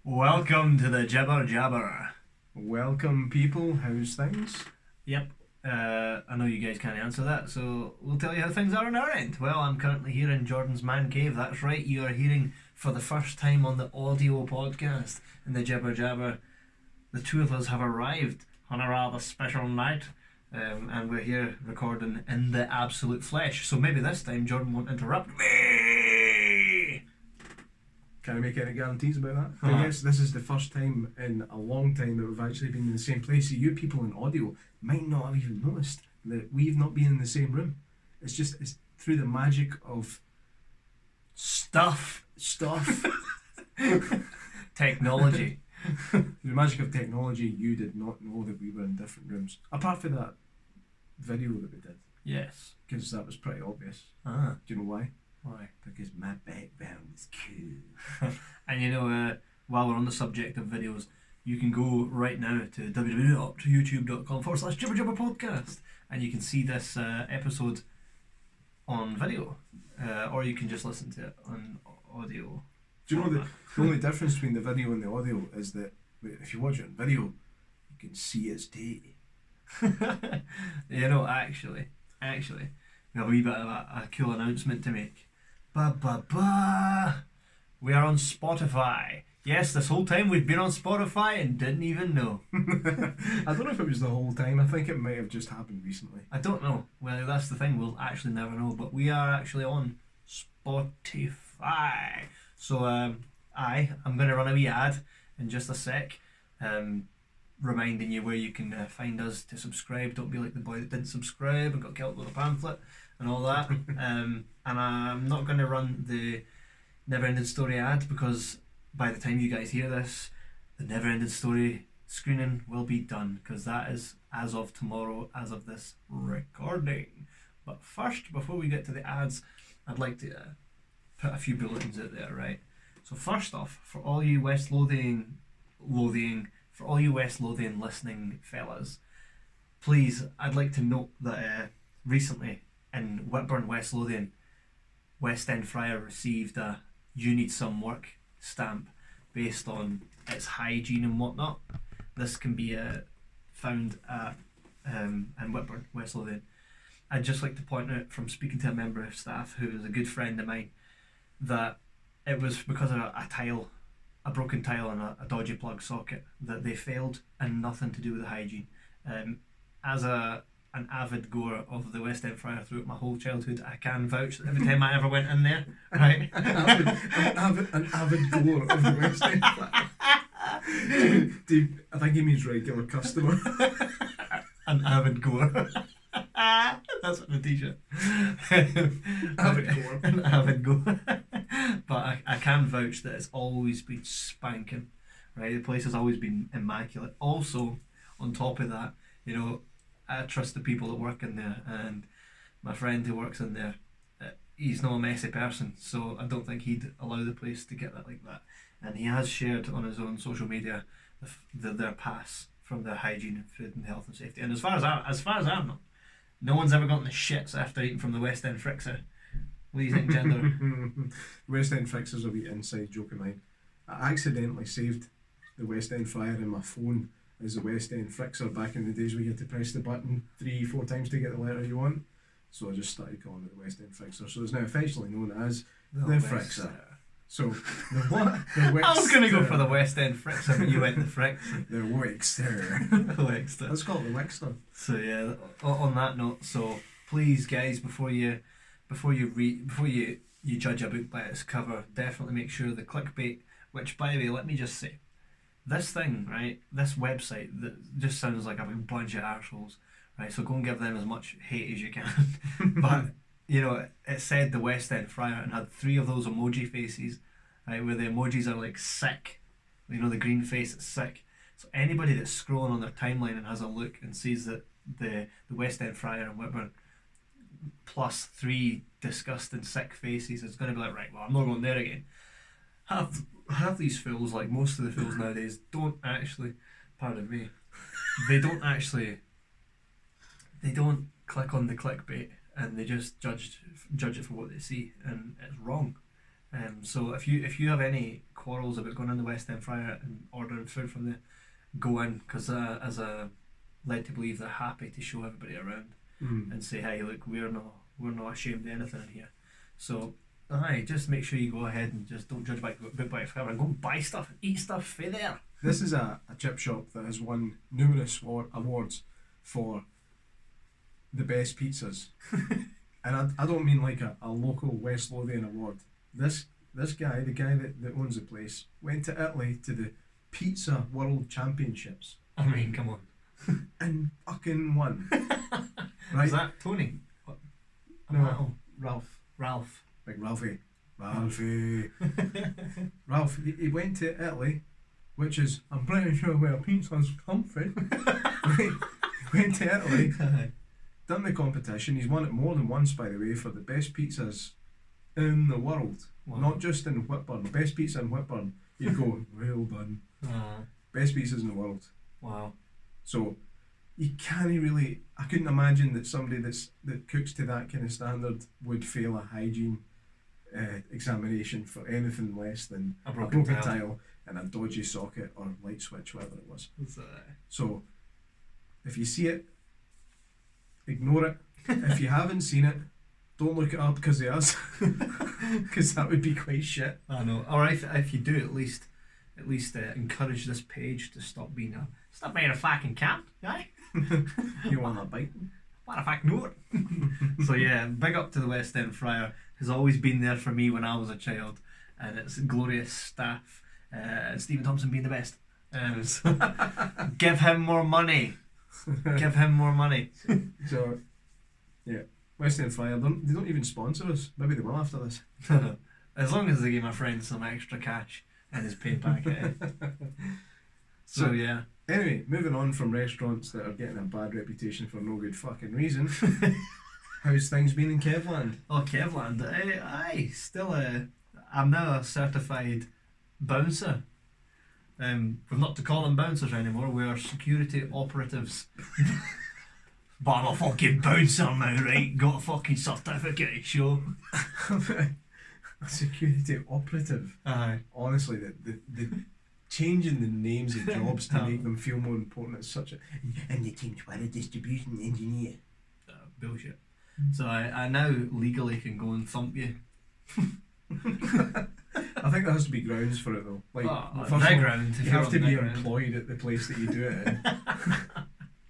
Welcome to the Jibber Jabber. Welcome, people. How's things? Yep, I know you guys can't answer that, so we'll tell you how things are on our end. Well, I'm currently here in Jordan's man cave. That's right, you are hearing for the first time on the audio podcast in the Jibber Jabber. The two of us have arrived on a rather special night, and we're here recording in the absolute flesh. So maybe this time Jordan won't interrupt me. Can I make any guarantees about that? I guess this is the first time in a long time that we've actually been in the same place. So you people in audio might not have even noticed that we've not been in the same room. It's through the magic of Stuff. Technology. the magic of technology, you did not know that we were in different rooms. Apart from that video that we did. Yes. Because that was pretty obvious. Ah. Do you know why? Why? Because my background is cool. And while we're on the subject of videos, you can go right now to www.youtube.com/Jibber Jabber podcast, and you can see this episode on video, or you can just listen to it on audio. Do you know that the only difference between the video and the audio is that if you watch it on video, you can see its tea. Actually, we have a wee bit of a cool announcement to make. We are on Spotify. Yes, this whole time we've been on Spotify and didn't even know. I don't know if it was the whole time. I think it might have just happened recently. I don't know. Well, that's the thing. We'll actually never know. But we are actually on Spotify. So I'm going to run a wee ad in just a sec, reminding you where you can find us to subscribe. Don't be like the boy that didn't subscribe and got killed with a pamphlet and all that. And I'm not going to run the Neverending Story ad because by the time you guys hear this, the Neverending Story screening will be done, because that is as of tomorrow, as of this recording. But first, before we get to the ads, I'd like to put a few bulletins out there, right? So first off, for all you West Lothian listening fellas, please, I'd like to note that recently in Whitburn, West Lothian, West End Friar received a "You Need Some Work" stamp based on its hygiene and whatnot. This can be found at in Whitburn, West Lothian. I'd just like to point out, from speaking to a member of staff who is a good friend of mine, that it was because of a broken tile and a dodgy plug socket that they failed, and nothing to do with the hygiene. As an avid goer of the West End Friar throughout my whole childhood, I can vouch that every time I ever went in there, right? an avid goer of the West End Friar. I think he means regular customer. An avid goer. That's what the t-shirt. Avid goer. An avid goer. But I can vouch that it's always been spanking, right? The place has always been immaculate. Also, on top of that, I trust the people that work in there, and my friend who works in there, he's not a messy person, so I don't think he'd allow the place to get that like that. And he has shared on his own social media their pass from their hygiene, food and health and safety. And as far as I know, no one's ever gotten the shits after eating from the West End Frixer. What do you think, Gender? West End Frixer's a wee inside joke of mine. I accidentally saved the West End Friar in my phone as the West End Frixer back in the days where you had to press the button 3-4 times to get the letter you want. So I just started calling it the West End Frixer. So it's now officially known as the Frixer. So the what? The I was going to go for the West End Frixer, but you went the Frixer. The Wixter. The Wixter. Let's call it the Wixter. So yeah, on that note, so please guys, before you judge a book by its cover, definitely make sure the clickbait, which by the way, let me just say, this thing, right, this website that just sounds like a big bunch of arseholes, right, so go and give them as much hate as you can. But it said the West End Friar and had 3 of those emoji faces, right, where the emojis are like sick, the green face is sick. So anybody that's scrolling on their timeline and has a look and sees that the West End Friar and Whitburn plus 3 disgusting sick faces is going to be like, right, well, I'm not going there again. Have these fools, like most of the fools nowadays, don't actually, pardon me, they don't click on the clickbait, and they just judge it for what they see, and it's wrong. So if you have any quarrels about going in the West End Fryer and ordering food from there, go in, because as a led to believe they're happy to show everybody around and say, hey, look, we're not ashamed of anything in here. So aye, just make sure you go ahead and just don't judge by book by its cover and go and buy stuff and eat stuff for there. This is a chip shop that has won numerous awards for the best pizzas. And I don't mean like a local West Lothian award. This guy, the guy that owns the place, went to Italy to the Pizza World Championships. I mean, come on. And fucking won. Right? Is that Tony? What? No. Ralph. Like Ralphie. Ralph, he went to Italy, which is, I'm pretty sure where pizza's come from. Went to Italy, done the competition. He's won it more than once, by the way, for the best pizzas in the world. Wow. Not just in Whitburn. Best pizza in Whitburn. You'd go, well done. Best pizzas in the world. Wow. So you can't really. I couldn't imagine that somebody that cooks to that kind of standard would fail a hygiene examination for anything less than a broken tile and a dodgy socket or light switch, whatever it was. So if you see it, ignore it. If you haven't seen it, don't look it up because of us, because that would be quite shit. I know. Or if you do, at least encourage this page to stop being a fucking camp, guy. You want that bite? What a fuck no. So yeah, big up to the West End Fryer. Has always been there for me when I was a child, and it's glorious staff. Stephen Thompson being the best. So give him more money. Give him more money. So yeah, West End Fryer. They don't even sponsor us. Maybe they will after this. As long as they give my friend some extra cash in his pay packet. So yeah. Anyway, moving on from restaurants that are getting a bad reputation for no good fucking reason. How's things been in Kevland? Oh, Kevland. Aye, still I'm now a certified bouncer. We're not to call them bouncers anymore, we are security operatives. But I'm a fucking bouncer now, right? Got a fucking certificate, sure. A security operative? Aye. Honestly, the changing the names of jobs to make them feel more important is such a... And they changed by a distribution engineer. Bullshit. So I now legally can go and thump you. I think there has to be grounds for it though. Like, ground. You have to be employed at the place that you do it in.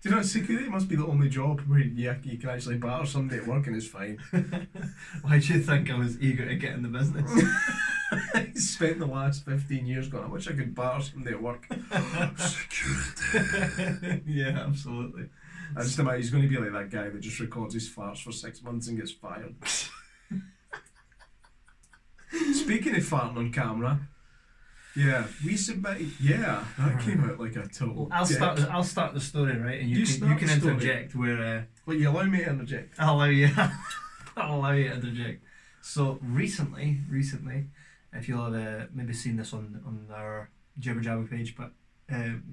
Do you know, security must be the only job where you can actually batter somebody at work and it's fine. Why do you think I was eager to get in the business? I spent the last 15 years going, I wish I could batter somebody at work. Security. Yeah, absolutely. I just imagine he's going to be like that guy that just records his farts for 6 months and gets fired. Speaking of farting on camera, yeah, we submitted. Yeah, that came out like a total. Well, I'll start the story, right, and you can interject where. Well, you allow me to interject. I'll allow you. I'll allow you to interject. So recently, if you'll have maybe seen this on our Jibber Jabber page, but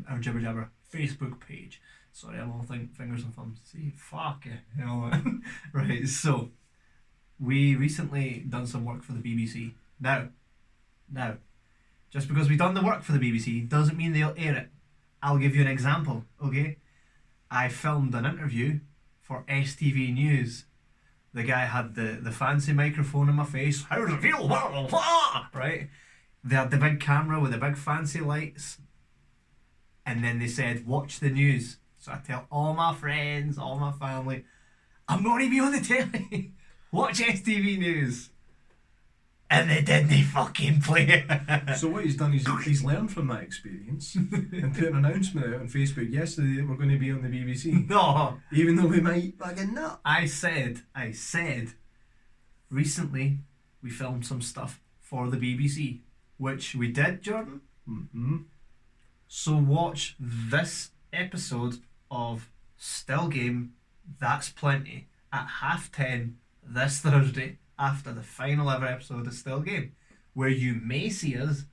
our Jibber Jabber Facebook page. Sorry, I'm all fingers and thumbs. See, fuck it, you know. Right, so we recently done some work for the BBC. Now, just because we've done the work for the BBC doesn't mean they'll air it. I'll give you an example, okay? I filmed an interview for STV News. The guy had the fancy microphone in my face. How does it feel? Right? They had the big camera with the big fancy lights. And then they said, watch the news. So I tell all my friends, all my family, I'm going to be on the telly. Watch STV News. And they didn't fucking play it. So what he's done is he's learned from that experience and put an announcement out on Facebook yesterday that we're going to be on the BBC. No. Even though we might fucking not. I said, recently we filmed some stuff for the BBC. Which we did, Jordan. Mm-hmm. So watch this episode of Still Game, That's Plenty, at 10:30 this Thursday, after the final ever episode of Still Game, where you may see us,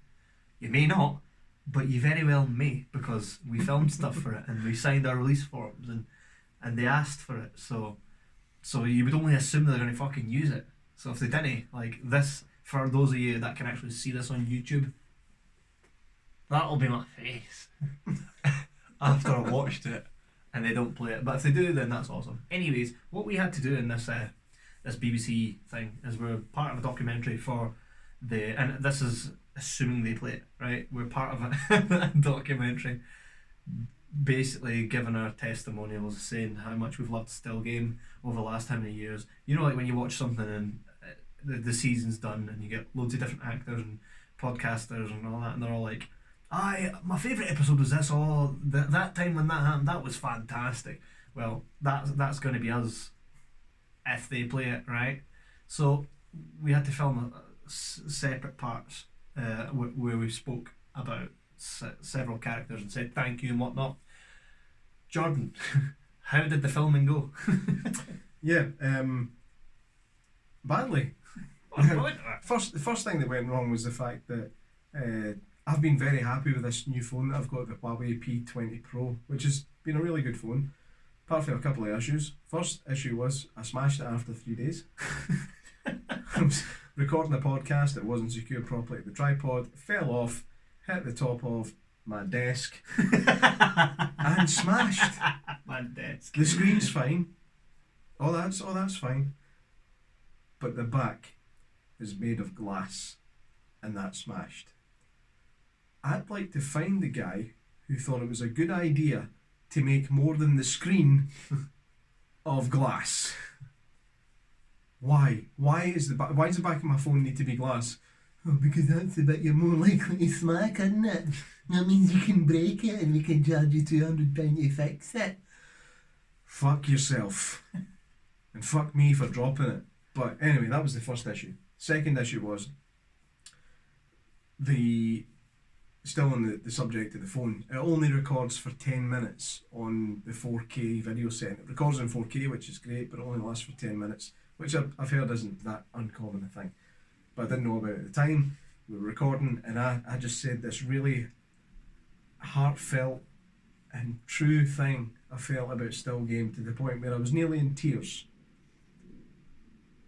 you may not, but you very well may, because we filmed stuff for it and we signed our release forms and they asked for it, so you would only assume they're going to fucking use it. So if they didn't, like this for those of you that can actually see this on YouTube, that'll be my face after I watched it and they don't play it. But if they do, then that's awesome. Anyways, what we had to do in this this BBC thing is we're part of a documentary for and this is assuming they play it, right? We're part of a documentary basically giving our testimonials, saying how much we've loved Still Game over the last how many years. You know, like when you watch something and the season's done and you get loads of different actors and podcasters and all that, and they're all like, my favourite episode was this, that time when that happened, that was fantastic. Well, that's going to be us if they play it, right? So we had to film separate parts where we spoke about several characters and said thank you and whatnot. Jordan, how did the filming go? Yeah, badly. The first thing that went wrong was the fact that I've been very happy with this new phone that I've got, the Huawei P20 Pro, which has been a really good phone, apart from a couple of issues. First issue was I smashed it after 3 days. I was recording a podcast, it wasn't secured properly to the tripod, fell off, hit the top of my desk and smashed. My desk. The screen's fine. That's fine. But the back is made of glass and that smashed. I'd like to find the guy who thought it was a good idea to make more than the screen of glass. Why? Why does the back of my phone need to be glass? Oh, because that's the bit you're more likely to smack, isn't it? That means you can break it and we can charge you £200 to fix it. Fuck yourself. And fuck me for dropping it. But anyway, that was the first issue. Second issue was still on the subject of the phone, it only records for 10 minutes on the 4K video set. It records in 4K, which is great, but it only lasts for 10 minutes, which I've heard isn't that uncommon a thing. But I didn't know about it at the time. We were recording, and I just said this really heartfelt and true thing I felt about Still Game, to the point where I was nearly in tears.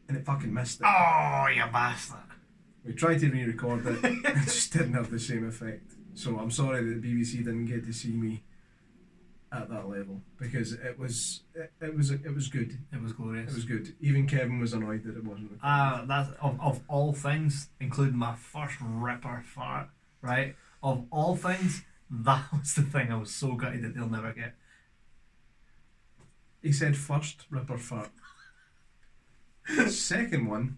And it fucking missed it. Oh, you bastard. We tried to re-record it, it just didn't have the same effect. So I'm sorry that the BBC didn't get to see me at that level, because it was good. It was glorious. It was good. Even Kevin was annoyed that it wasn't. That's of all things, including my first ripper fart, right? Of all things, that was the thing I was so gutted that they'll never get. He said first ripper fart. The second one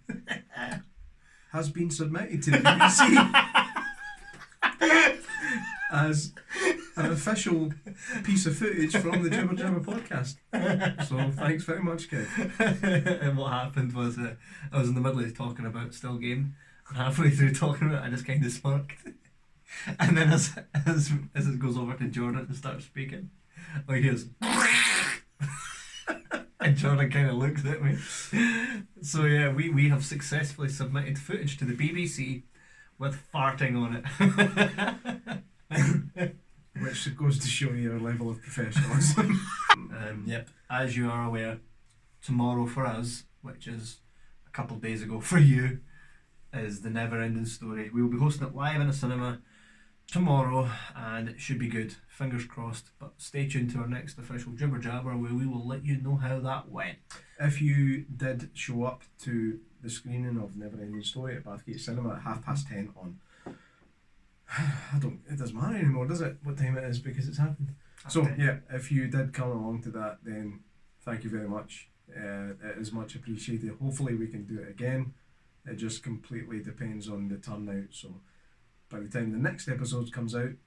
has been submitted to the BBC as an official piece of footage from the Jibber Jabber podcast. So thanks very much, Kev. And what happened was I was in the middle of talking about Still Game, and halfway through talking about it, I just kind of smirked. And then as it goes over to Jordan and starts speaking, I hears and Jordan kind of looks at me. So yeah, we have successfully submitted footage to the BBC with farting on it. Which goes to show you our level of professionalism. Yep, as you are aware, tomorrow for us, which is a couple of days ago for you, is the Never Ending Story. We will be hosting it live in a cinema tomorrow, and it should be good, fingers crossed. But stay tuned to our next official Jibber Jabber, where we will let you know how that went. If you did show up to the screening of Never Ending Story at Bathgate Cinema at 10:30 on, it doesn't matter anymore, does it, what time it is, because it's happened. So yeah, if you did come along to that, then thank you very much. It is much appreciated. Hopefully we can do it again. It just completely depends on the turnout. So by the time the next episode comes out,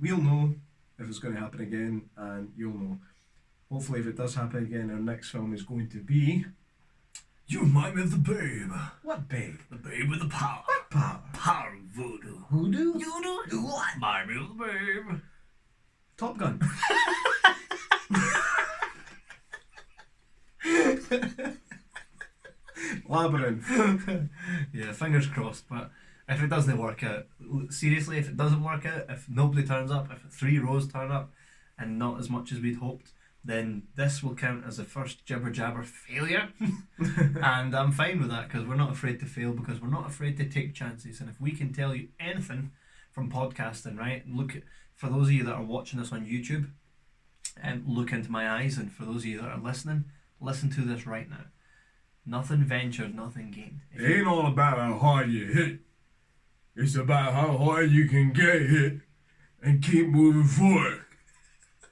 we'll know if it's going to happen again, and you'll know. Hopefully, if it does happen again, our next film is going to be You Remind Me of the Babe. What babe? The Babe with the power. What power? Power of voodoo. Voodoo? You do what? Remind Me of the Babe. Top Gun. Labyrinth. Yeah, fingers crossed. But if it doesn't work out, seriously, if it doesn't work out, if nobody turns up, if 3 rows turn up, and not as much as we'd hoped, then this will count as the first Jibber Jabber failure. And I'm fine with that, because we're not afraid to fail, because we're not afraid to take chances. And if we can tell you anything from podcasting, right, for those of you that are watching this on YouTube, look into my eyes, and for those of you that are listening, listen to this right now. Nothing ventured, nothing gained. It ain't all about how hard you hit. It's about how hard you can get hit and keep moving forward.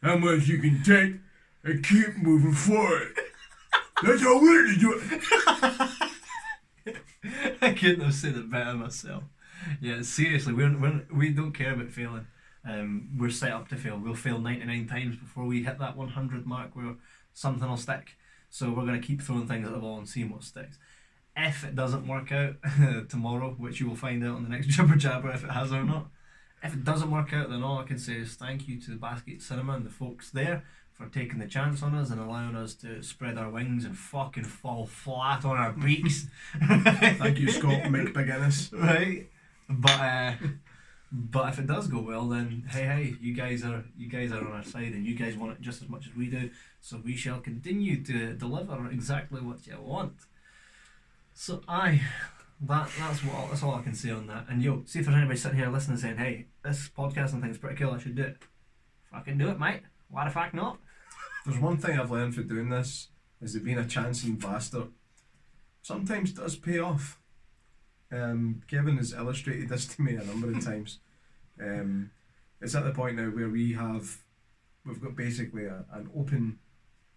How much you can take and keep moving forward. That's how we're to do it. I couldn't have said it better myself. Yeah, seriously, we don't care about failing. We're set up to fail. We'll fail 99 times before we hit that 100 mark where something will stick. So we're going to keep throwing things at the wall and seeing what sticks. If it doesn't work out tomorrow, which you will find out on the next Jibber Jabber if it has or not, if it doesn't work out, then all I can say is thank you to the Basket Cinema and the folks there for taking the chance on us and allowing us to spread our wings and fucking fall flat on our beaks. Thank you, Scott McBeginnis. Right? But if it does go well, then hey, you guys are on our side, and you guys want it just as much as we do. So we shall continue to deliver exactly what you want. So that's all I can say on that. And see if there's anybody sitting here listening saying, hey, this podcasting thing's pretty cool, I should do it. Fucking do it, mate. Why the fuck not? There's one thing I've learned from doing this, is that being a chancing bastard sometimes does pay off. Kevin has illustrated this to me a number of times. It's at the point now where we've got basically an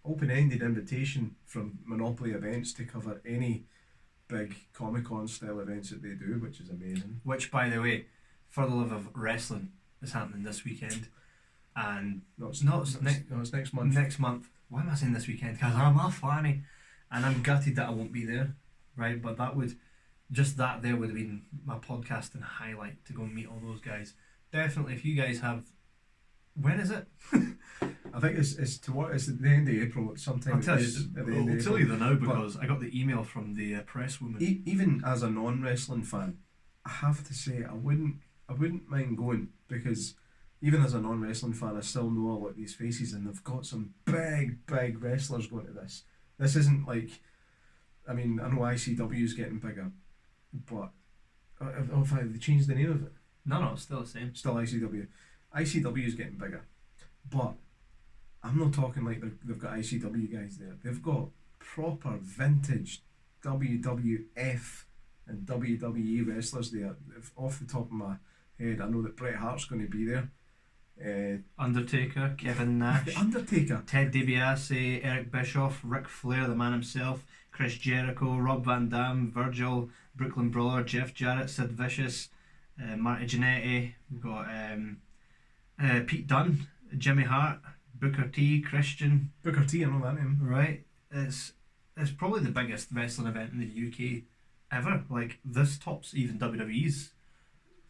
open-ended invitation from Monopoly Events to cover any big Comic-Con style events that they do, which is amazing. Which, by the way, For the Love of Wrestling is happening this weekend. And it's next month. Next month. Why am I saying this weekend? Because I'm a fanny. And I'm gutted that I won't be there. Right? But that would have been my podcasting highlight, to go and meet all those guys. Definitely, if you guys have... When is it? I think it's at the end of April. Sometime. I'll tell you the now, because I got the email from the press woman. Even as a non-wrestling fan, I have to say I wouldn't mind going, because even as a non-wrestling fan, I still know a lot of these faces, and they've got some big wrestlers going to this. This isn't like, I mean, I know ICW is getting bigger, but have they changed the name of it? No, it's still the same. Still ICW. ICW is getting bigger, but I'm not talking like they've got ICW guys there. They've got proper vintage WWF and WWE wrestlers there. Off the top of my head, I know that Bret Hart's going to be there. Undertaker, Kevin Nash, The Undertaker, Ted DiBiase, Eric Bischoff, Ric Flair, the man himself, Chris Jericho, Rob Van Dam, Virgil, Brooklyn Brawler, Jeff Jarrett, Sid Vicious, Marty Jannetty. We've got Pete Dunne, Jimmy Hart, Booker T, Christian. Booker T, I know that name. Right, it's probably the biggest wrestling event in the UK ever. Like, this tops even WWE's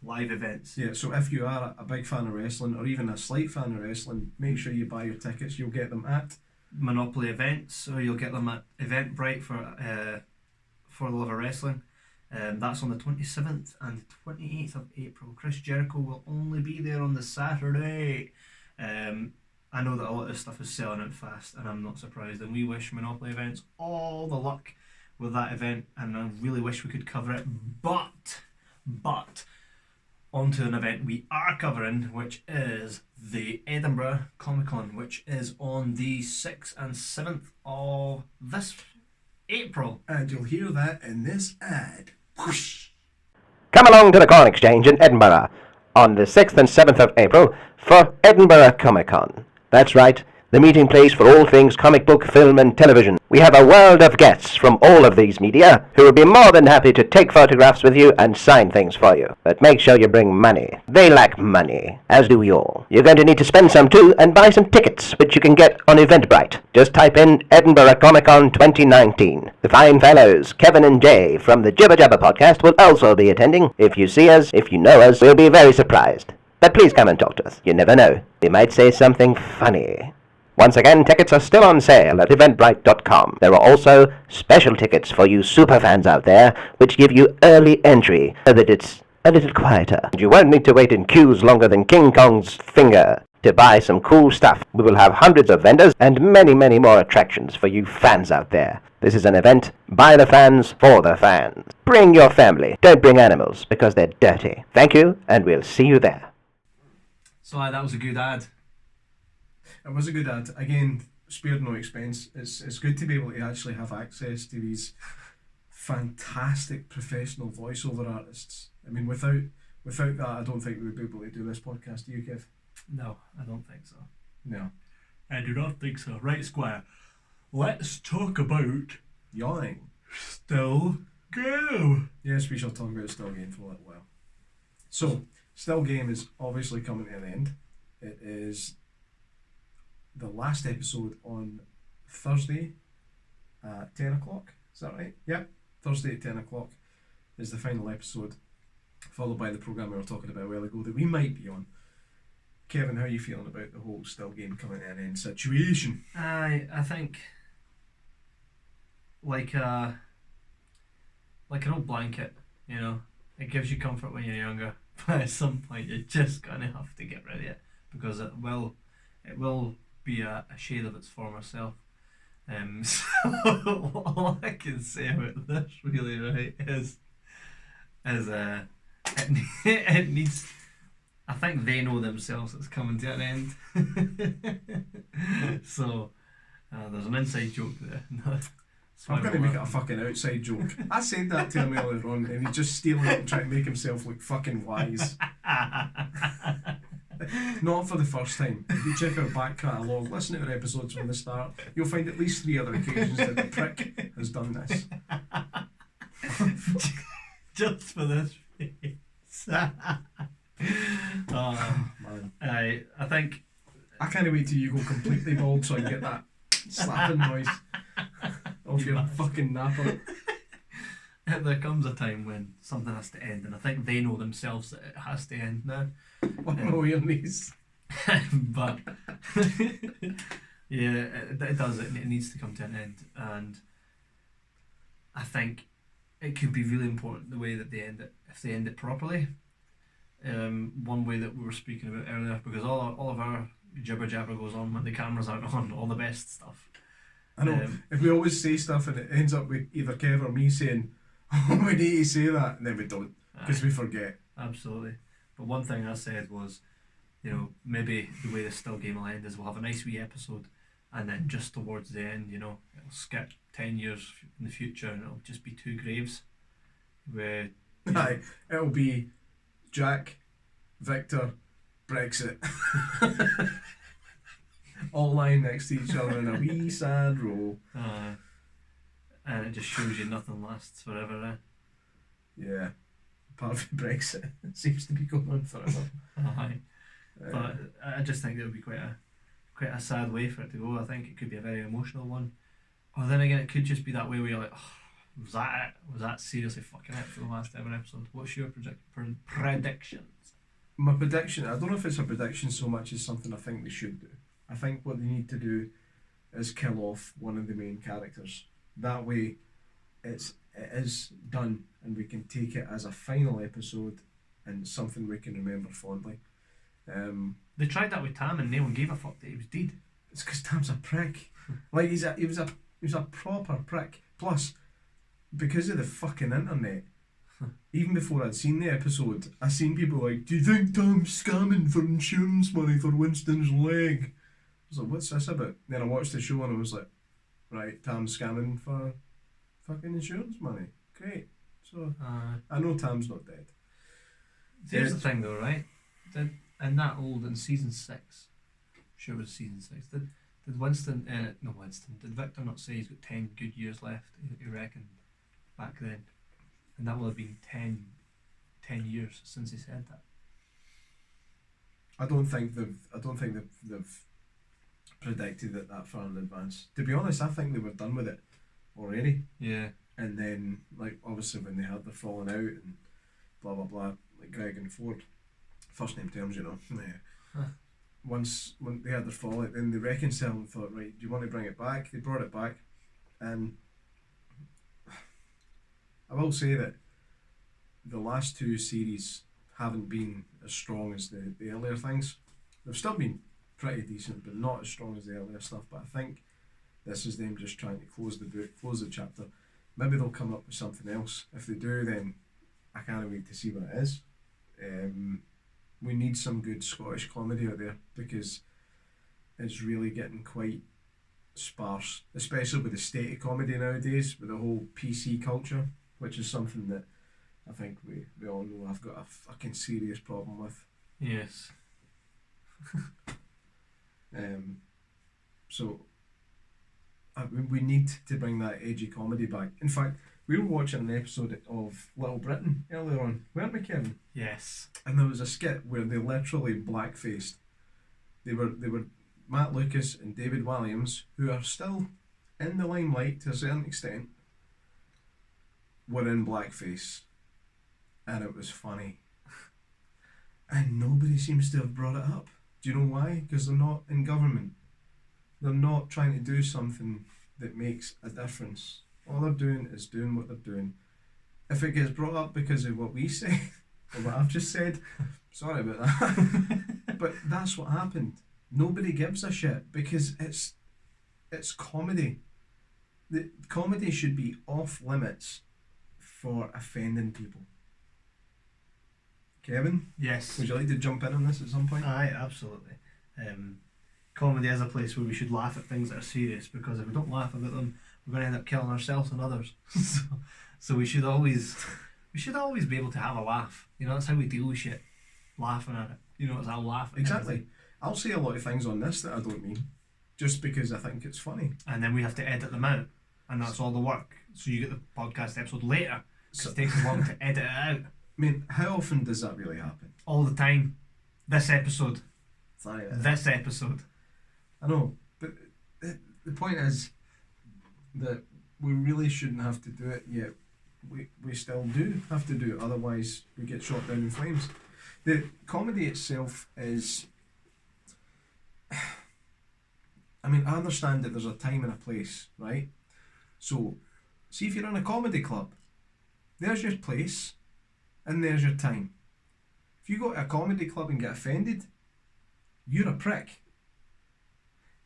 live events. Yeah, so if you are a big fan of wrestling, or even a slight fan of wrestling, make sure you buy your tickets. You'll get them at Monopoly Events, or you'll get them at Eventbrite for the Love of Wrestling. That's on the 27th and 28th of April. Chris Jericho will only be there on the Saturday. I know that a lot of this stuff is selling out fast, and I'm not surprised. And we wish Monopoly Events all the luck with that event, and I really wish we could cover it. But onto an event we are covering, which is the Edinburgh Comic Con, which is on the 6th and 7th of this April. And you'll hear that in this ad. Whoosh! Come along to the Corn Exchange in Edinburgh on the 6th and 7th of April for Edinburgh Comic Con. That's right, the meeting place for all things comic book, film and television. We have a world of guests from all of these media who will be more than happy to take photographs with you and sign things for you. But make sure you bring money. They lack money, as do we all. You're going to need to spend some too and buy some tickets, which you can get on Eventbrite. Just type in Edinburgh Comic Con 2019. The fine fellows, Kevin and Jay from the Jibber Jabber podcast, will also be attending. If you see us, if you know us, we'll be very surprised. But please come and talk to us. You never know. We might say something funny. Once again, tickets are still on sale at eventbrite.com. There are also special tickets for you superfans out there, which give you early entry so that it's a little quieter. And you won't need to wait in queues longer than King Kong's finger. to buy some cool stuff. We will have hundreds of vendors and many, many more attractions for you fans out there. This is an event by the fans for the fans. Bring your family. Don't bring animals because they're dirty. Thank you, and we'll see you there. So that was a good ad. It was a good ad. Again, spared no expense. It's good to be able to actually have access to these fantastic professional voiceover artists. I mean, without that, I don't think we would be able to do this podcast. Do you, Kev? No, I don't think so. No. I do not think so. Right, Squire. Let's talk about Yawning. Still Game. Yes, we shall talk about Still Game for a little while. So, Still Game is obviously coming to an end. It is the last episode on Thursday at 10 o'clock. Is that right? Yep. Thursday at 10 o'clock is the final episode, followed by the programme we were talking about a while ago that we might be on. Kevin, how are you feeling about the whole Still Game coming to an end situation? I think like an old blanket, you know, it gives you comfort when you're younger, but at some point you're just gonna have to get rid of it because it will be a shade of its former self. So all I can say about this really, right, is it needs. I think they know themselves it's coming to an end. So there's an inside joke there. I'm going to make it a fucking outside joke. I said that to him earlier on and he's just stealing it and trying to make himself look fucking wise. Not for the first time. If you check our back catalogue, listen to our episodes from the start, you'll find at least 3 other occasions that the prick has done this. Just for this face. Man. I think I can't wait till you go completely bald so I can get that slapping noise of your fucking napper. there comes a time when something has to end, and I think they know themselves that it has to end now. What am I wearing these? But yeah, it does. It needs to come to an end, and I think it could be really important the way that they end it. If they end it properly, one way that we were speaking about earlier, because all of our jibber jabber goes on when the cameras aren't on, all the best stuff. I know. If we always say stuff and it ends up with either Kev or me saying, "Oh, we need to say that," and then we don't because we forget. Absolutely. But one thing I said was, you know, maybe the way the Still Game will end is we'll have a nice wee episode, and then just towards the end, you know, it'll skip 10 years in the future, and it'll just be 2 graves. Where Aye, it'll be Jack, Victor, Brexit. All lying next to each other in a wee sad row. And it just shows you nothing lasts forever. Yeah. Apart from Brexit, it seems to be going on forever. Aye. But I just think it would be quite a sad way for it to go. I think it could be a very emotional one. Or then again, it could just be that way where you're like, oh, was that it? Was that seriously fucking it for the last ever episode? What's your predictions? My prediction, I don't know if it's a prediction so much as something I think they should do. I think what they need to do is kill off one of the main characters. That way it is done and we can take it as a final episode and something we can remember fondly. They tried that with Tam and no one gave a fuck that he was dead. It's because Tam's a prick. Like he was a proper prick. Plus, because of the fucking internet, even before I'd seen the episode, I seen people like, "Do you think Tom's scamming for insurance money for Winston's leg?" I was like, "What's this about?" Then I watched the show and I was like, "Right, Tom's scamming for fucking insurance money. Great." So I know Tom's not dead. Here's the thing though, right? In season 6, sure it was season 6, did Victor not say he's got 10 good years left, he reckoned, back then? And that will have been 10 years since he said that. I don't think they've predicted it that far in advance. To be honest, I think they were done with it already. Yeah. And then, like, obviously when they had their falling out and blah blah blah, like Greg and Ford, first name terms, you know. When they had their fallout, then they reconciled and thought, right, do you want to bring it back? They brought it back, and I will say that the last 2 series haven't been as strong as the earlier things. They've still been pretty decent, but not as strong as the earlier stuff. But I think this is them just trying to close the book, close the chapter. Maybe they'll come up with something else. If they do, then I can't wait to see what it is. We need some good Scottish comedy out there because it's really getting quite sparse, especially with the state of comedy nowadays, with the whole PC culture, which is something that I think we all know I've got a fucking serious problem with. Yes. So we need to bring that edgy comedy back. In fact, we were watching an episode of Little Britain earlier on, weren't we, Kevin? Yes. And there was a skit where they literally blackfaced. They were Matt Lucas and David Walliams, who are still in the limelight to a certain extent, were in blackface, and it was funny. And nobody seems to have brought it up. Do you know why? Because they're not in government. They're not trying to do something that makes a difference. All they're doing is doing what they're doing. If it gets brought up because of what we say, or what I've just said, sorry about that. But that's what happened. Nobody gives a shit because it's comedy. The comedy should be off limits for offending people. Kevin? Yes. Would you like to jump in on this at some point? Aye, absolutely. Comedy is a place where we should laugh at things that are serious, because if we don't laugh about them, we're going to end up killing ourselves and others. so we should always be able to have a laugh. You know, that's how we deal with shit. Laughing at it. You know, it's our laugh. Exactly. I'll say a lot of things on this that I don't mean, just because I think it's funny. And then we have to edit them out, and that's all the work. So you get the podcast episode later, because it takes us long to edit it out. I mean, how often does that really happen? All the time. This episode. Sorry. This episode. I know, but the point is that we really shouldn't have to do it, yet we still do have to do it, otherwise we get shot down in flames. The comedy itself is, I mean, I understand that there's a time and a place, right? So, see if you're in a comedy club, there's your place and there's your time. If you go to a comedy club and get offended, you're a prick.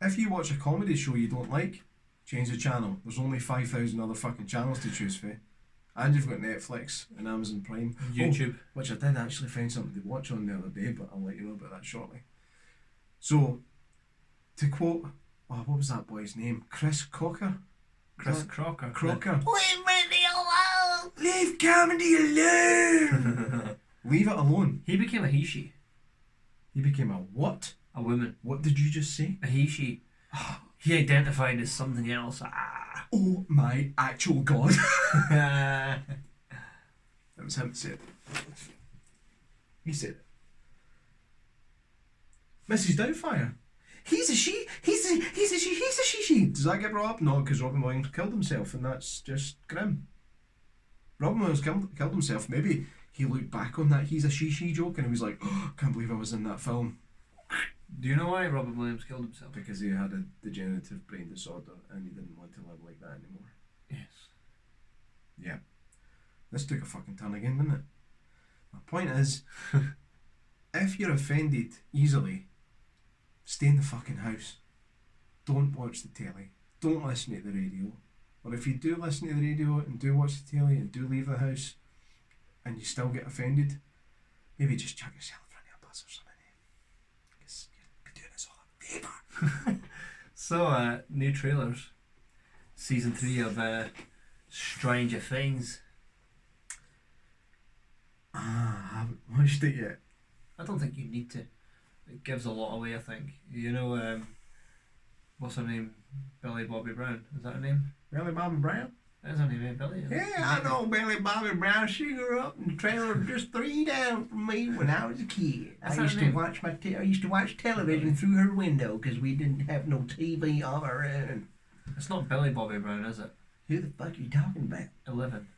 If you watch a comedy show you don't like, change the channel. There's only 5,000 other fucking channels to choose for. And you've got Netflix and Amazon Prime. YouTube. Which I did actually find something to watch on the other day, but I'll let you know about that shortly. So, to quote, what was that boy's name? Chris Crocker? Chris Crocker. Crocker. Leave me alone! Leave comedy alone! Leave it alone. He became a he-she. He became a what? A woman. What did you just say? A he-she. He identified as something else. Oh my actual god. That That was him that said it. He said it. Mrs. Doubtfire. He's a she. He's a she. Does that get brought up? No, because Robin Williams killed himself, and that's just grim. Robin Williams killed himself. Maybe he looked back on that he's a she joke and he was like, oh, I can't believe I was in that film. Do you know why Robin Williams killed himself? Because he had a degenerative brain disorder and he didn't want to live like that anymore. Yes. Yeah. This took a fucking turn again, didn't it? My point is, if you're offended easily, stay in the fucking house. Don't watch the telly. Don't listen to the radio. Or if you do listen to the radio and do watch the telly and do leave the house and you still get offended, maybe just chuck yourself in front of a bus or something. Because you'll be doing us all a favour. So, new trailers. Season 3 of Stranger Things. I haven't watched it yet. I don't think you need to. It gives a lot away, I think. You know, what's her name? Billy Bobby Brown. Is that her name? Billy Bobby Brown? That's her name, Billy. Yeah, I know Billy Bobby Brown. She grew up in the trailer just 3 down from me when I was a kid. That's I her name. used to watch television through her window because we didn't have no TV of our own. It's not Billy Bobby Brown, is it? Who the fuck are you talking about? 11.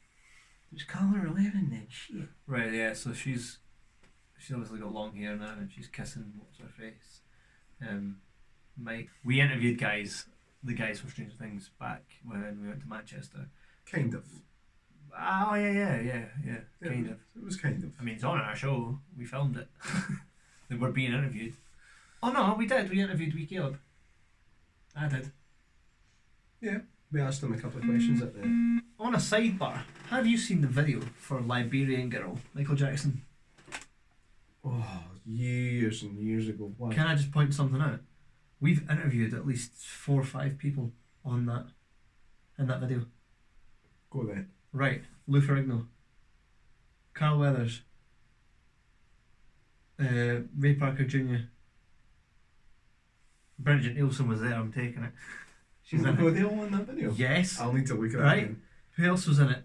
Just call her 11 then, shit. Right, yeah, so she's obviously got long hair now and she's kissing what's her face. Mike. We interviewed the guys from Stranger Things back when we went to Manchester. Kind of. Oh yeah, kind of. It was kind of. I mean, it's on our show. We filmed it. They were being interviewed. Oh no, we did. We interviewed wee Caleb. I did. Yeah, we asked him a couple of questions at the. On a sidebar, have you seen the video for Liberian Girl, Michael Jackson? Oh, years and years ago. What? Can I just point something out? We've interviewed at least 4 or 5 people on that, in that video. Go then. Right, Lou Ferrigno, Carl Weathers, Ray Parker Jr. Bridget Nielsen was there, I'm taking it. She's in Were it. they all in that video? Yes. I'll need to look at it Right. again. Who else was in it?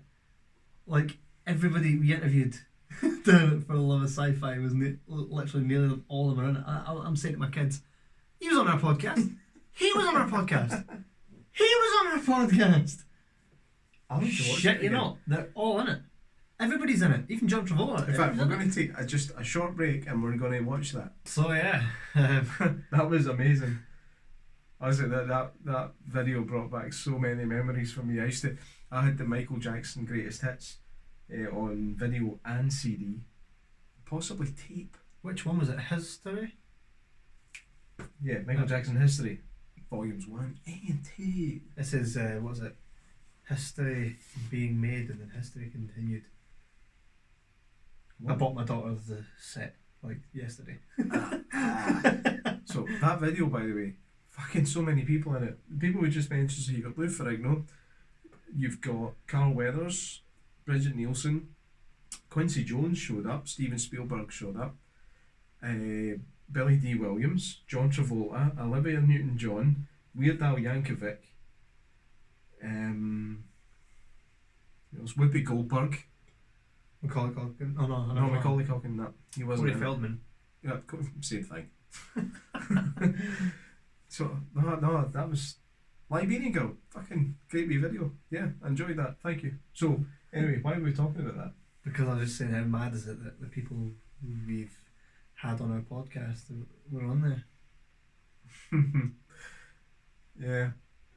Like, everybody we interviewed doing it for the love of sci-fi was literally nearly all of them are in it. I'm saying to my kids, he was on our podcast. He was on our podcast. He was on our podcast. I'll have to watch Shit, it you're again. not. They're all in it. Everybody's in it. Even John Travolta. In fact, we're everybody's going in to take just a short break and we're going to watch that. it. So yeah, That was amazing. Honestly, that video brought back so many memories for me. I had the Michael Jackson greatest hits on video and CD, possibly tape. which one was it? History. Yeah, Michael Jackson History, volumes 1 and 2. This is what was it? History being made and then history continued. I bought my daughter the set like yesterday. So that video, by the way, fucking so many people in it. People we just mentioned. So you got Lou Ferrigno, you've got Carl Weathers, Bridget Nielsen, Quincy Jones showed up, Steven Spielberg showed up, Billy D. Williams, John Travolta, Olivia Newton-John, Weird Al Yankovic, it was Whoopi Goldberg. Macaulay Culkin. Oh no, No, Macaulay Culkin. No, he wasn't. Corey in it. Feldman. Yeah, same thing. So no, that was Liberian Girl. Fucking great wee video. Yeah, I enjoyed that. Thank you. So anyway, why were we talking about that? Because I was just saying how mad is it that the people we've had on our podcast were on there. Yeah,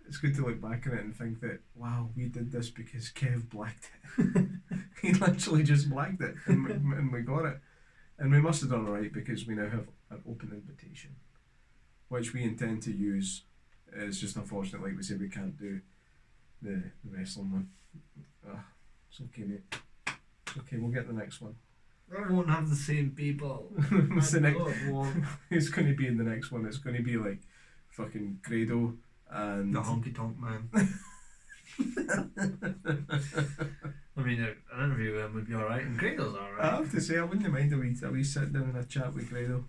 it's good to look back on it and think that wow, we did this because Kev blacked it. He literally just blacked it, and we got it, and we must have done alright because we now have an open invitation, which we intend to use. It's just unfortunate, like we said, we can't do the wrestling one. It's okay, mate. It's okay. We'll get the next one. I won't have the same people. It's the next. I won't. It's going to be in the next one. It's going to be like fucking Grado and The honky tonk man. I mean, an interview with him would be alright, and Grado's I alright. have to say, I wouldn't mind a wee sit down and a chat with Grado.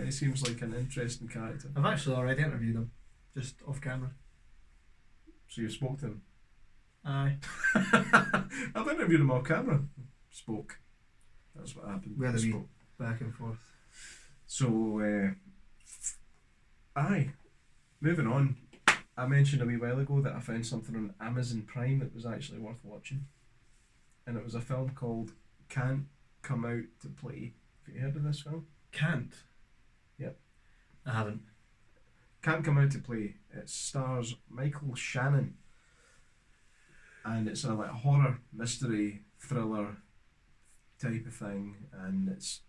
He seems like an interesting character. I've actually already interviewed him, just off camera. So you spoke to him? Aye. I've interviewed him off camera. Spoke. That's what happened. We had a wee Spoke. back and forth. So, aye. Moving on. I mentioned a wee while ago that I found something on Amazon Prime that was actually worth watching. And it was a film called Can't Come Out to Play. Have you heard of this film? Can't. Yep. I haven't. Can't Come Out to Play. It stars Michael Shannon. And it's a like horror, mystery, thriller type of thing. And it's...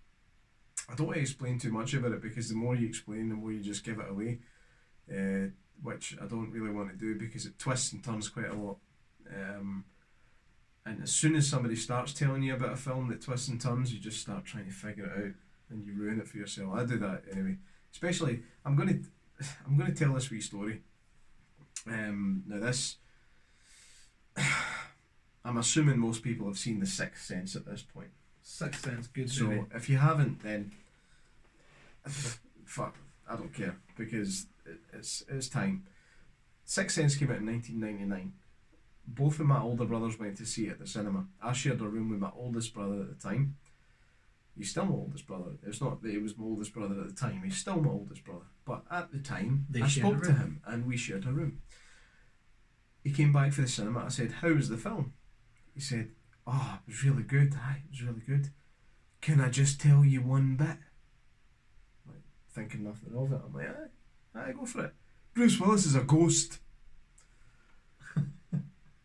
I don't want to explain too much about it because the more you explain, the more you just give it away. Which I don't really want to do because it twists and turns quite a lot. And as soon as somebody starts telling you about a film that twists and turns, you just start trying to figure it out and you ruin it for yourself. I do that anyway. Especially, I'm going to tell this wee story. Now this, I'm assuming most people have seen The Sixth Sense at this point. Sixth Sense, good So movie. if you haven't, then fuck, I don't care because it's time. Sixth Sense came out in 1999. Both of my older brothers went to see it at the cinema. I shared a room with my oldest brother at the time. He's still my oldest brother. It's not that he was my oldest brother at the time. He's still my oldest brother. But at the time, They I shared spoke a to room. him and we shared a room. He came back for the cinema. I said, "How was the film?" He said, "Oh, it was really good. Aye, it was really good. Can I just tell you one bit?" Like, thinking nothing of it. I'm like, aye, go for it. Bruce Willis is a ghost.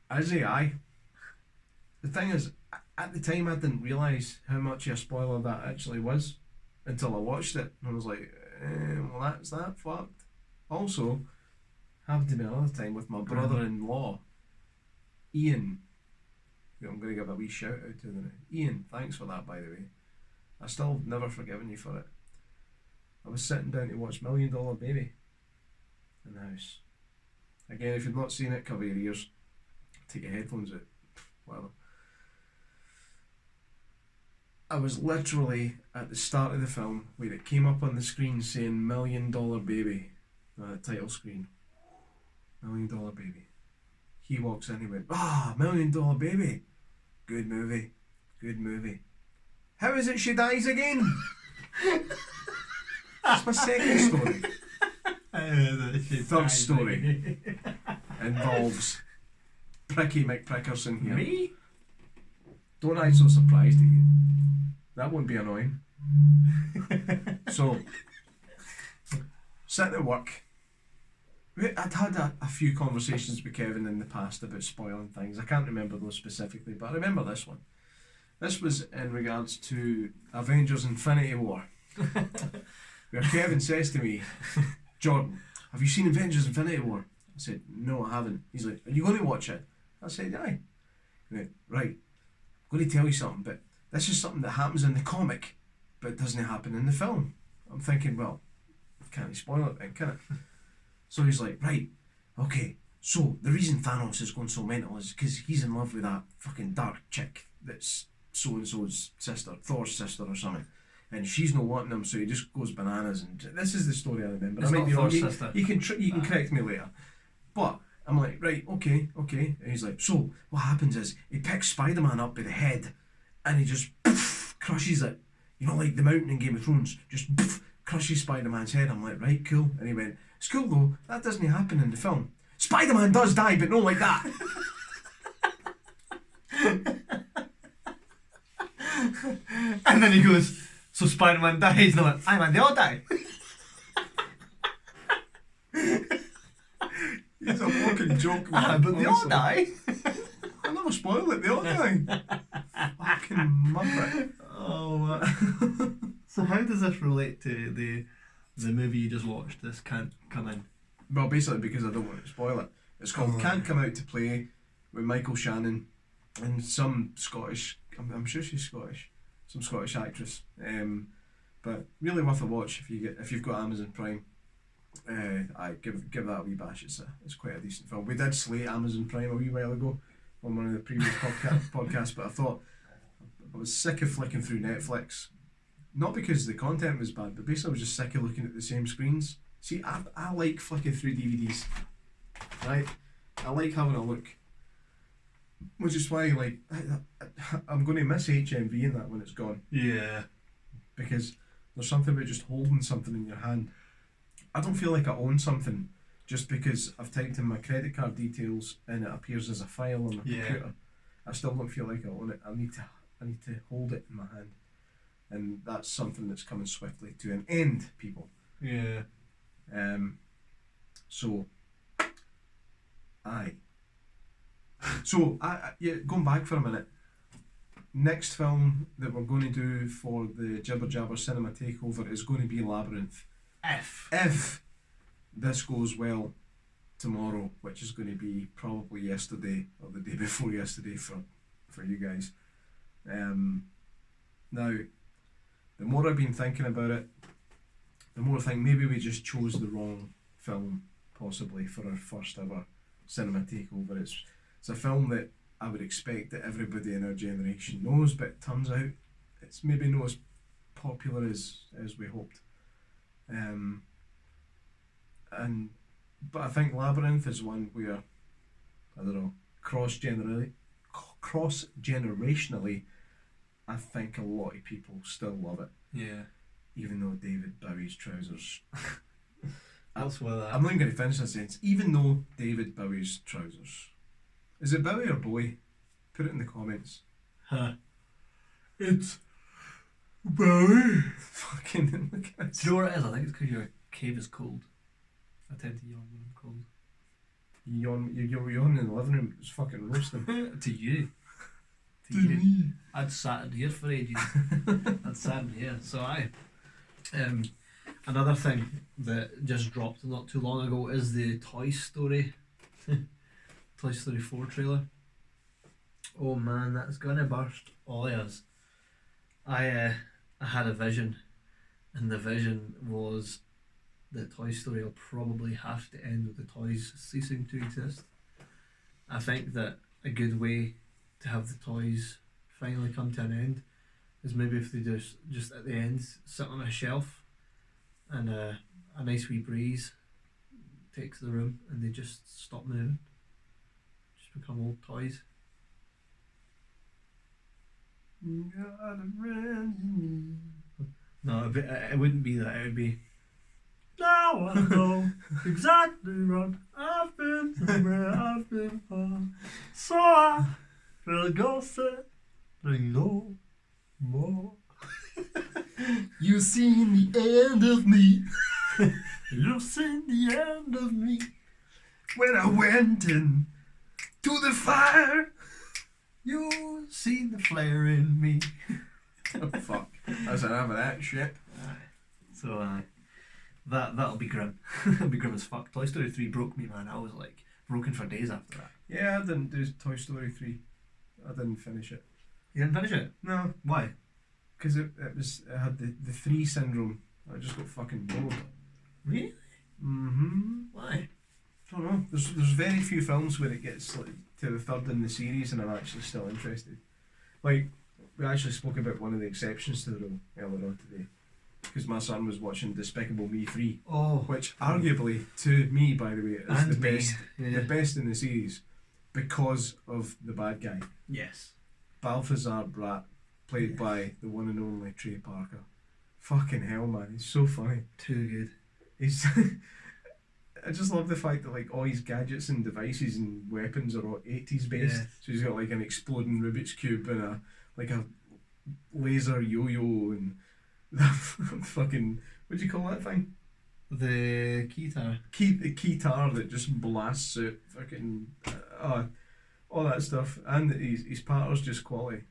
I say aye. The thing is, at the time I didn't realise how much of a spoiler that actually was until I watched it. And I was like, well, that's that fucked. Also, happened to me another time with my brother-in-law, Ian, who I'm going to give a wee shout out to. Ian, thanks for that, by the way. I still never forgiven you for it. I was sitting down to watch $1 Million Baby in the house. Again, if you've not seen it, cover your ears, take your headphones out, whatever. I was literally at the start of the film where it came up on the screen saying $1 Million Baby, the title screen. $1 Million Baby. He walks in, he went, $1 Million Baby. Good movie. Good movie. How is it she dies again? That's my second story. Third story involves Pricky McPrickerson here. Me? Don't act so surprised at you. That won't be annoying. So, sitting at work. I'd had a few conversations with Kevin in the past about spoiling things. I can't remember those specifically, but I remember this one. This was in regards to Avengers Infinity War. Where Kevin says to me, Jordan, have you seen Avengers Infinity War? I said, no, I haven't. He's like, are you going to watch it? I said, aye. He went, right, I'm going to tell you something, but this is something that happens in the comic, but it doesn't happen in the film. I'm thinking, well, can't spoil it then, can it? So he's like, right, okay, so the reason Thanos is going so mental is because he's in love with that fucking dark chick that's so-and-so's sister, Thor's sister or something. And she's not wanting him, so he just goes bananas. And this is the story I remember. It's not Thor's sister. You can correct me later. But I'm like, right, okay. And he's like, so what happens is he picks Spider-Man up by the head, and he just crushes it. You know, like the mountain in Game of Thrones, just crushes Spider-Man's head. I'm like, right, cool. And he went, it's cool though. That doesn't happen in the film. Spider-Man does die, but not like that. And then he goes, so Spider-Man dies, and I'm like, aye man, they all die. He's a walking joke, man. But they all die. I never spoil it, they all die. Fucking muppet. Oh, so how does this relate to the movie you just watched, this Can't Come In? Well, basically because I don't want to spoil it. It's called Can't Come Out to Play with Michael Shannon and some Scottish, I'm sure she's Scottish, some Scottish actress. But really worth a watch if you've got Amazon Prime. I give that a wee bash. It's quite a decent film. We did slate Amazon Prime a wee while ago on one of the previous podcasts, but I thought I was sick of flicking through Netflix. Not because the content was bad, but basically I was just sick of looking at the same screens. See, I like flicking through DVDs, right? I like having a look, which is why like I'm going to miss HMV in that when it's gone. Yeah. Because there's something about just holding something in your hand. I don't feel like I own something just because I've typed in my credit card details and it appears as a file on my computer. I still don't feel like I own it. I need to hold it in my hand. And that's something that's coming swiftly to an end, people. Yeah. So, aye. So, going back for a minute, next film that we're going to do for the Jibber Jabber Cinema Takeover is going to be Labyrinth. If this goes well tomorrow, which is going to be probably yesterday or the day before yesterday for you guys. Now, the more I've been thinking about it, the more I think maybe we just chose the wrong film possibly for our first ever cinema takeover. It's a film that I would expect that everybody in our generation knows, but it turns out it's maybe not as popular as we hoped. But I think Labyrinth is one where, I don't know, cross generationally, I think a lot of people still love it. Yeah. Even though David Bowie's trousers. What's with that? I'm not going to finish that sentence. Even though David Bowie's trousers. Is it Bowie or Bowie? Put it in the comments. It's Bowie. Fucking look at it. Do you know what it is? I think it's because your cave is cold. I tend to yawn when I'm cold. You're yawning in the living room. It's fucking roasting. To you. To me. I'd sat in here for ages. I'd sat in here. So Another thing that just dropped not too long ago is the Toy Story, Toy Story 4 trailer. Oh man, that's gonna burst all of us. I had a vision, and the vision was that Toy Story will probably have to end with the toys ceasing to exist. I think that a good way to have the toys finally come to an end is maybe if they just at the end sit on a shelf and a nice wee breeze takes the room and they just stop moving. Just become old toys. No, it wouldn't be that. It would be, now I know exactly what I've been through, where I've been from. So I will go set no more. You seen the end of me. You've seen the end of me. When I went in to the fire. You've seen the flare in me. Oh, fuck. That's enough of that shit. So that'll be grim. It'll be grim as fuck. Toy Story 3 broke me, man. I was like broken for days after that. Yeah, I didn't do Toy Story 3. I didn't finish it. You didn't finish it? No. Why? Because it had the 3 syndrome. I just got fucking bored. Really? Mm-hmm. Why? I don't know. There's very few films where it gets like to the third in the series and I'm actually still interested. Like, we actually spoke about one of the exceptions to the rule earlier on today. Because my son was watching Despicable Me 3. Oh. Which arguably, to me by the way, is And the me, best yeah. the best in the series. Because of the bad guy. Yes. Balthazar Brat, played by the one and only Trey Parker. Fucking hell, man, he's so funny. Too good. He's I just love the fact that like all his gadgets and devices and weapons are all 80s based. Yeah. So he's got like an exploding Rubik's Cube and a laser yo-yo and that fucking, what do you call that thing? The keytar. The keytar that just blasts out fucking all that stuff. And his partner's just quality.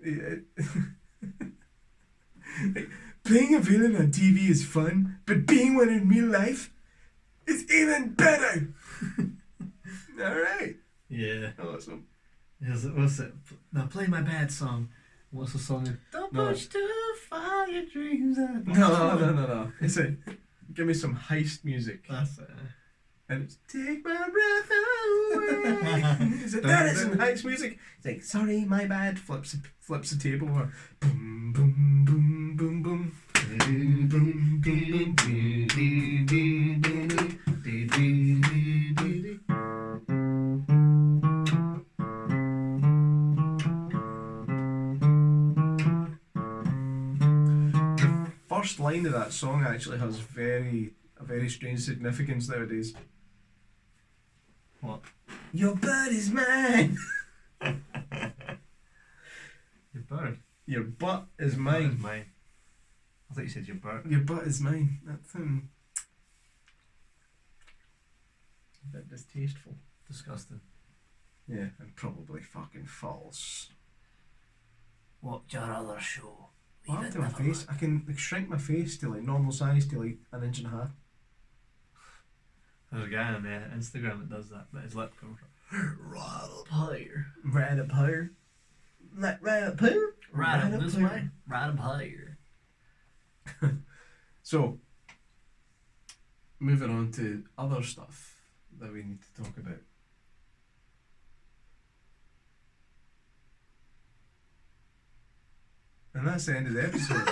Like, playing a villain on TV is fun, but being one in real life is even better. Alright. Yeah. Awesome. What's it? Now play my bad song. What's the song? Don't No. push too far your dreams out. No. It's a, give me some heist music. That's it. And it's take my breath away. Is it that isn't heist music? It's like, sorry, my bad. Flips the table or boom boom boom boom boom. Boom, boom, boom, the first line of that song actually has a very strange significance nowadays. What? Your bird is mine. Your bird. Your butt is Mine. mine. I thought you said your bird. Your butt is mine. That's a bit distasteful. Disgusting. Yeah, and probably fucking false. What's your other show? What happened to my face? I can like, shrink my face to like normal size to like 1.5 inches. There's a guy on Instagram that does that, but his lip comes right up higher. Right up higher. Right up here. Right up this way. Right up higher. So, moving on to other stuff that we need to talk about. And that's the end of the episode.